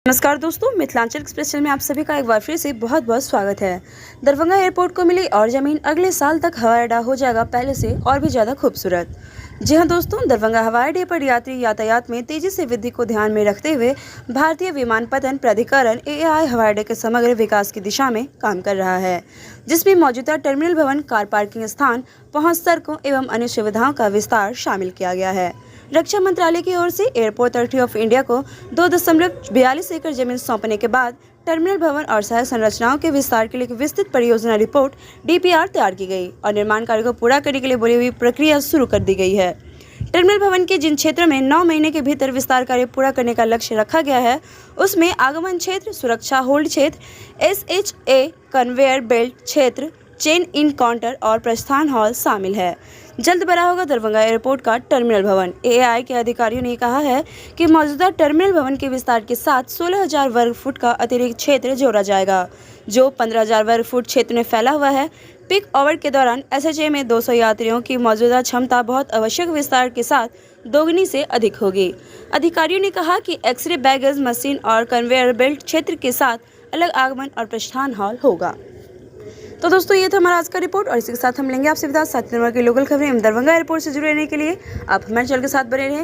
नमस्कार दोस्तों, Mithilanchal express channel में आप सभी का एक बार फिर से बहुत बहुत स्वागत है। दरभंगा एयरपोर्ट को मिली और जमीन अगले साल तक हवाई अड्डा हो जाएगा पहले से और भी ज़्यादा खूबसूरत। जी हां दोस्तों, दरभंगा हवाई अड्डे पर यात्री यातायात में तेजी से वृद्धि को ध्यान में रखते हुए भारतीय विमानपत्तन प्राधिकरण (एएआई) हवाई अड्डे के समग्र विकास की दिशा में काम कर रहा है, जिसमें मौजूदा टर्मिनल भवन, कार पार्किंग स्थान, पहुंच सड़कों एवं अन्य सुविधाओं का विस्तार शामिल किया गया है। रक्षा मंत्रालय की ओर से एयरपोर्ट अथॉरिटी ऑफ इंडिया को 2.42 एकड़ जमीन सौंपने के बाद टर्मिनल भवन और सहायक संरचनाओं के विस्तार के लिए एक विस्तृत परियोजना रिपोर्ट (डीपीआर) तैयार की गई और निर्माण कार्य को पूरा करने के लिए बोली हुई प्रक्रिया शुरू कर दी गई है। टर्मिनल भवन के जिन क्षेत्रों में 9 महीने के भीतर विस्तार कार्य पूरा करने का लक्ष्य रखा गया है, उसमें आगमन क्षेत्र, सुरक्षा होल्ड क्षेत्र, SHA कन्वेयर बेल्ट क्षेत्र, चेन इन काउंटर और प्रस्थान हॉल शामिल है। जल्द बना होगा दरभंगा एयरपोर्ट का टर्मिनल भवन। एएआई के अधिकारियों ने कहा है कि मौजूदा टर्मिनल भवन के विस्तार के साथ 16,000 वर्ग फुट का अतिरिक्त क्षेत्र जोड़ा जाएगा, जो 15,000 वर्ग फुट क्षेत्र में फैला हुआ है। पीक आवर के दौरान SHA में 200 यात्रियों की मौजूदा क्षमता बहुत आवश्यक विस्तार के साथ दोगुनी से अधिक होगी। अधिकारियों ने कहा कि एक्सरे बैगेज मशीन और कन्वेयर बेल्ट क्षेत्र के साथ अलग आगमन और प्रस्थान हॉल होगा। तो दोस्तों, ये था हमारा आज का रिपोर्ट और इसी के साथ हम लेंगे आपसे विदा। 7 नंबर की लोकल खबरें दरभंगा एयरपोर्ट से जुड़े रहने के लिए आप हमारे चैनल के साथ बने रहें।